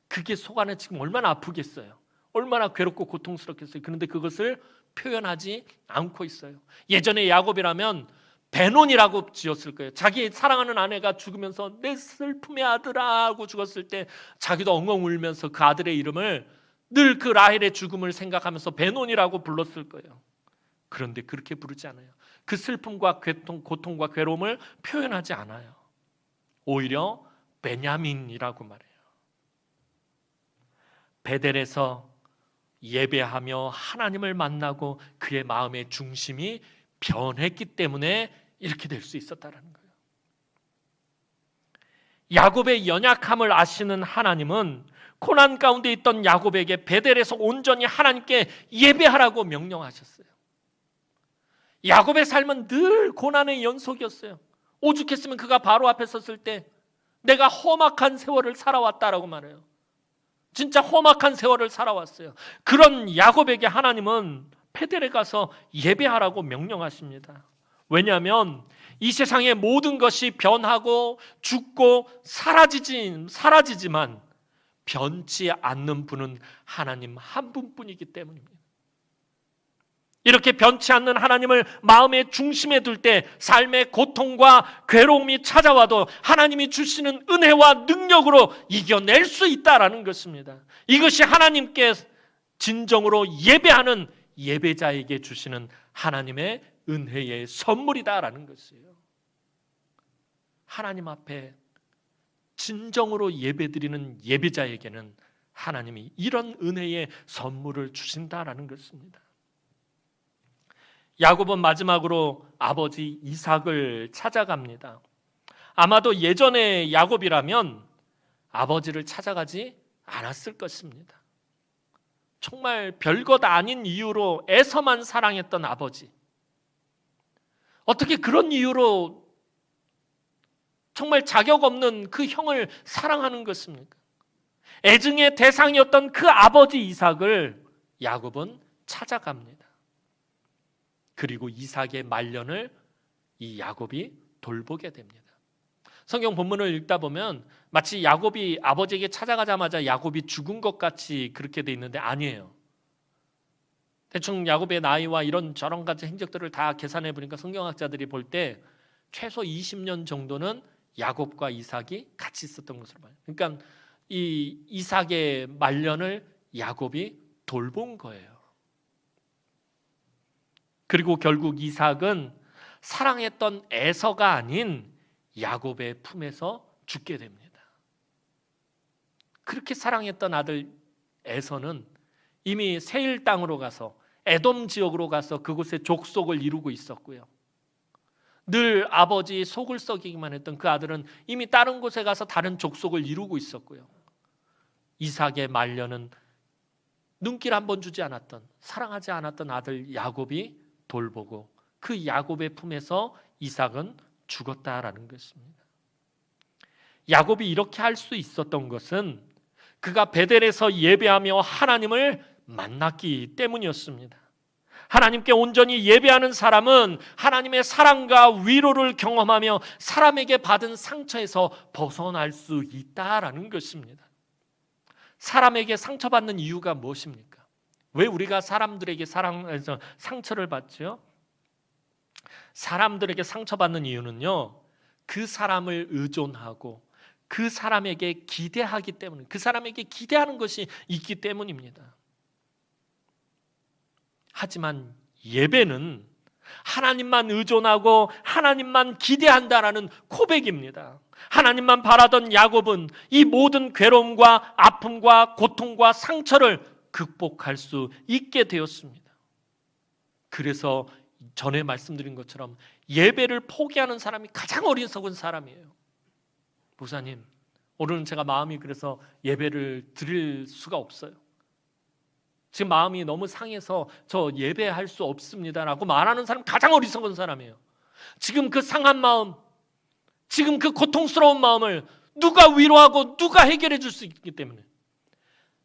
그게 속 안에 지금 얼마나 아프겠어요. 얼마나 괴롭고 고통스럽겠어요. 그런데 그것을 표현하지 않고 있어요. 예전에 야곱이라면 베논이라고 지었을 거예요. 자기 사랑하는 아내가 죽으면서 내 슬픔의 아들아 하고 죽었을 때 자기도 엉엉 울면서 그 아들의 이름을 늘 그 라헬의 죽음을 생각하면서 베논이라고 불렀을 거예요. 그런데 그렇게 부르지 않아요. 그 슬픔과 고통과 괴로움을 표현하지 않아요. 오히려 베냐민이라고 말해요. 베델에서 예배하며 하나님을 만나고 그의 마음의 중심이 변했기 때문에 이렇게 될 수 있었다는 거예요. 야곱의 연약함을 아시는 하나님은 고난 가운데 있던 야곱에게 베델에서 온전히 하나님께 예배하라고 명령하셨어요. 야곱의 삶은 늘 고난의 연속이었어요. 오죽했으면 그가 바로 앞에 섰을 때 내가 험악한 세월을 살아왔다라고 말해요. 진짜 험악한 세월을 살아왔어요. 그런 야곱에게 하나님은 베델에 가서 예배하라고 명령하십니다. 왜냐하면 이 세상의 모든 것이 변하고 죽고 사라지지만 변치 않는 분은 하나님 한 분뿐이기 때문입니다. 이렇게 변치 않는 하나님을 마음의 중심에 둘 때 삶의 고통과 괴로움이 찾아와도 하나님이 주시는 은혜와 능력으로 이겨낼 수 있다라는 것입니다. 이것이 하나님께 진정으로 예배하는 예배자에게 주시는 하나님의 은혜의 선물이다라는 것이에요. 하나님 앞에 진정으로 예배드리는 예배자에게는 하나님이 이런 은혜의 선물을 주신다라는 것입니다. 야곱은 마지막으로 아버지 이삭을 찾아갑니다. 아마도 예전에 야곱이라면 아버지를 찾아가지 않았을 것입니다. 정말 별것 아닌 이유로 애서만 사랑했던 아버지. 어떻게 그런 이유로 정말 자격 없는 그 형을 사랑하는 것입니까? 애증의 대상이었던 그 아버지 이삭을 야곱은 찾아갑니다. 그리고 이삭의 말년을 이 야곱이 돌보게 됩니다. 성경 본문을 읽다 보면 마치 야곱이 아버지에게 찾아가자마자 야곱이 죽은 것 같이 그렇게 돼 있는데 아니에요. 대충 야곱의 나이와 이런 저런 가지 행적들을 다 계산해 보니까 성경학자들이 볼 때 최소 20년 정도는 야곱과 이삭이 같이 있었던 것으로 봐요. 그러니까 이 이삭의 말년을 야곱이 돌본 거예요. 그리고 결국 이삭은 사랑했던 에서가 아닌 야곱의 품에서 죽게 됩니다. 그렇게 사랑했던 아들 에서는 이미 세일 땅으로 가서 에돔 지역으로 가서 그곳에 족속을 이루고 있었고요. 늘 아버지 속을 썩이기만 했던 그 아들은 이미 다른 곳에 가서 다른 족속을 이루고 있었고요. 이삭의 말년은 눈길 한 번 주지 않았던, 사랑하지 않았던 아들 야곱이 돌보고 그 야곱의 품에서 이삭은 죽었다라는 것입니다. 야곱이 이렇게 할 수 있었던 것은 그가 베델에서 예배하며 하나님을 만났기 때문이었습니다. 하나님께 온전히 예배하는 사람은 하나님의 사랑과 위로를 경험하며 사람에게 받은 상처에서 벗어날 수 있다라는 것입니다. 사람에게 상처받는 이유가 무엇입니까? 왜 우리가 사람들에게 상처를 받죠? 사람들에게 상처받는 이유는요, 그 사람을 의존하고 그 사람에게 기대하기 때문에, 그 사람에게 기대하는 것이 있기 때문입니다. 하지만 예배는 하나님만 의존하고 하나님만 기대한다라는 고백입니다. 하나님만 바라던 야곱은 이 모든 괴로움과 아픔과 고통과 상처를 극복할 수 있게 되었습니다. 그래서 전에 말씀드린 것처럼 예배를 포기하는 사람이 가장 어리석은 사람이에요. 목사님, 오늘은 제가 마음이 그래서 예배를 드릴 수가 없어요. 지금 마음이 너무 상해서 저 예배할 수 없습니다라고 말하는 사람 가장 어리석은 사람이에요. 지금 그 상한 마음, 지금 그 고통스러운 마음을 누가 위로하고 누가 해결해 줄 수 있기 때문에,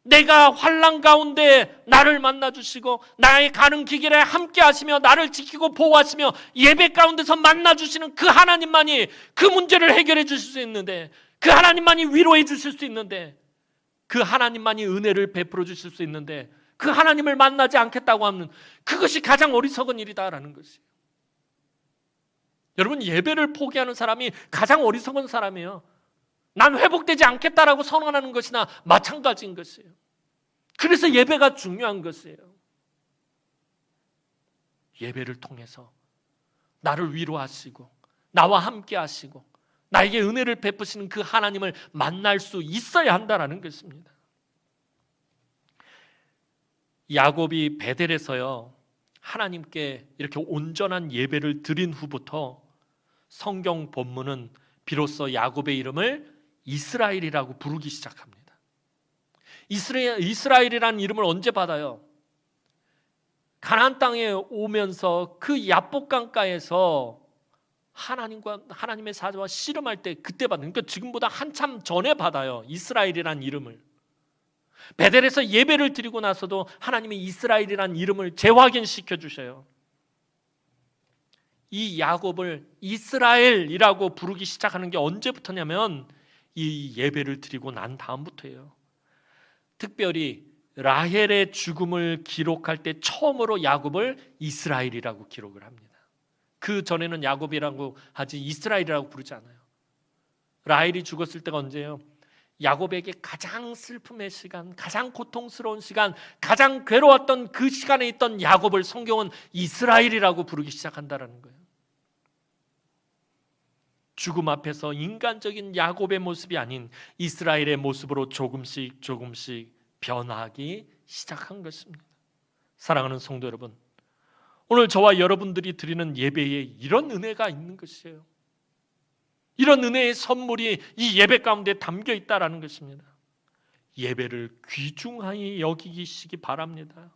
내가 환난 가운데 나를 만나 주시고 나의 가는 길에 함께 하시며 나를 지키고 보호하시며 예배 가운데서 만나 주시는 그 하나님만이 그 문제를 해결해 주실 수 있는데, 그 하나님만이 위로해 주실 수 있는데, 그 하나님만이 은혜를 베풀어 주실 수 있는데 그 하나님을 만나지 않겠다고 하면 그것이 가장 어리석은 일이다라는 것이에요. 여러분, 예배를 포기하는 사람이 가장 어리석은 사람이에요. 난 회복되지 않겠다라고 선언하는 것이나 마찬가지인 것이에요. 그래서 예배가 중요한 것이에요. 예배를 통해서 나를 위로하시고 나와 함께 하시고 나에게 은혜를 베푸시는 그 하나님을 만날 수 있어야 한다는 것입니다. 야곱이 베델에서요, 하나님께 이렇게 온전한 예배를 드린 후부터 성경 본문은 비로소 야곱의 이름을 이스라엘이라고 부르기 시작합니다. 이스라엘이라는 이름을 언제 받아요? 가나안 땅에 오면서 그 야복강가에서 하나님의 사자와 씨름할 때 그때 받는, 그러니까 지금보다 한참 전에 받아요. 이스라엘이라는 이름을. 베델에서 예배를 드리고 나서도 하나님이 이스라엘이라는 이름을 재확인시켜 주셔요. 이 야곱을 이스라엘이라고 부르기 시작하는 게 언제부터냐면 이 예배를 드리고 난 다음부터예요. 특별히 라헬의 죽음을 기록할 때 처음으로 야곱을 이스라엘이라고 기록을 합니다. 그 전에는 야곱이라고 하지 이스라엘이라고 부르지 않아요. 라헬이 죽었을 때가 언제예요? 야곱에게 가장 슬픔의 시간, 가장 고통스러운 시간, 가장 괴로웠던 그 시간에 있던 야곱을 성경은 이스라엘이라고 부르기 시작한다는 거예요. 죽음 앞에서 인간적인 야곱의 모습이 아닌 이스라엘의 모습으로 조금씩 변하기 시작한 것입니다. 사랑하는 성도 여러분, 오늘 저와 여러분들이 드리는 예배에 이런 은혜가 있는 것이에요. 이런 은혜의 선물이 이 예배 가운데 담겨 있다는 것입니다. 예배를 귀중하게 여기시기 바랍니다.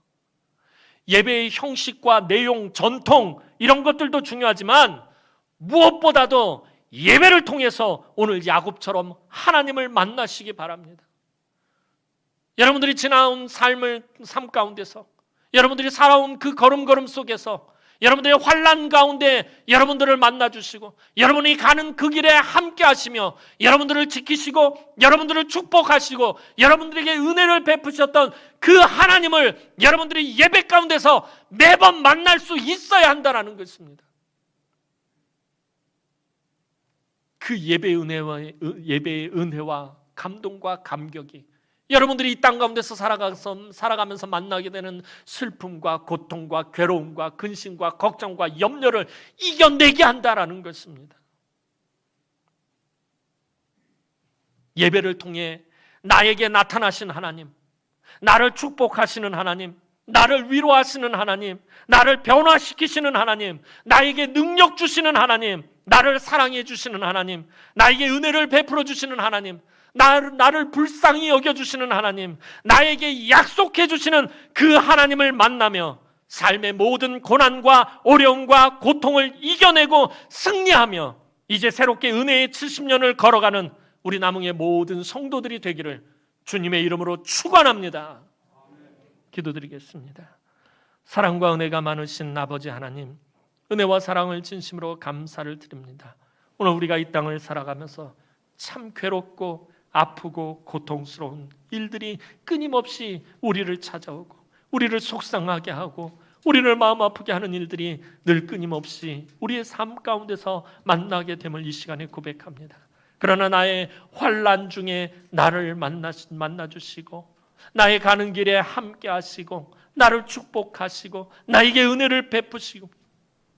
예배의 형식과 내용, 전통 이런 것들도 중요하지만 무엇보다도 예배를 통해서 오늘 야곱처럼 하나님을 만나시기 바랍니다. 여러분들이 지나온 삶 가운데서, 여러분들이 살아온 그 걸음걸음 속에서, 여러분들의 환난 가운데 여러분들을 만나주시고 여러분이 가는 그 길에 함께 하시며 여러분들을 지키시고 여러분들을 축복하시고 여러분들에게 은혜를 베푸셨던 그 하나님을 여러분들이 예배 가운데서 매번 만날 수 있어야 한다는 것입니다. 그 예배의 은혜와 감동과 감격이 여러분들이 이 땅 가운데서 살아가면서 만나게 되는 슬픔과 고통과 괴로움과 근심과 걱정과 염려를 이겨내게 한다라는 것입니다. 예배를 통해 나에게 나타나신 하나님, 나를 축복하시는 하나님, 나를 위로하시는 하나님, 나를 변화시키시는 하나님, 나에게 능력 주시는 하나님, 나를 사랑해 주시는 하나님, 나에게 은혜를 베풀어 주시는 하나님, 나를 불쌍히 여겨주시는 하나님, 나에게 약속해 주시는 그 하나님을 만나며 삶의 모든 고난과 어려움과 고통을 이겨내고 승리하며 이제 새롭게 은혜의 70년을 걸어가는 우리 남흥의 모든 성도들이 되기를 주님의 이름으로 축원합니다. 기도드리겠습니다. 사랑과 은혜가 많으신 아버지 하나님, 은혜와 사랑을 진심으로 감사를 드립니다. 오늘 우리가 이 땅을 살아가면서 참 괴롭고 아프고 고통스러운 일들이 끊임없이 우리를 찾아오고 우리를 속상하게 하고 우리를 마음 아프게 하는 일들이 늘 끊임없이 우리의 삶 가운데서 만나게 됨을 이 시간에 고백합니다. 그러나 나의 환난 중에 나를 만나주시고 나의 가는 길에 함께 하시고 나를 축복하시고 나에게 은혜를 베푸시고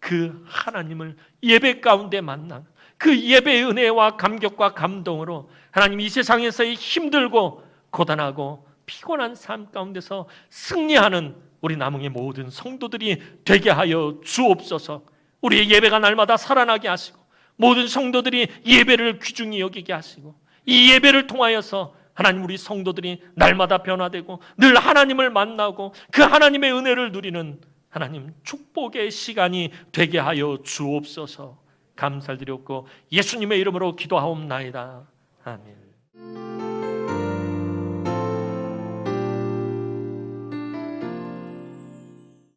그 하나님을 예배 가운데 만나 그 예배의 은혜와 감격과 감동으로 하나님 이 세상에서의 힘들고 고단하고 피곤한 삶 가운데서 승리하는 우리 남흥의 모든 성도들이 되게 하여 주옵소서. 우리의 예배가 날마다 살아나게 하시고 모든 성도들이 예배를 귀중히 여기게 하시고 이 예배를 통하여서 하나님 우리 성도들이 날마다 변화되고 늘 하나님을 만나고 그 하나님의 은혜를 누리는 하나님 축복의 시간이 되게 하여 주옵소서. 감사드렸고 예수님의 이름으로 기도하옵나이다. 아멘.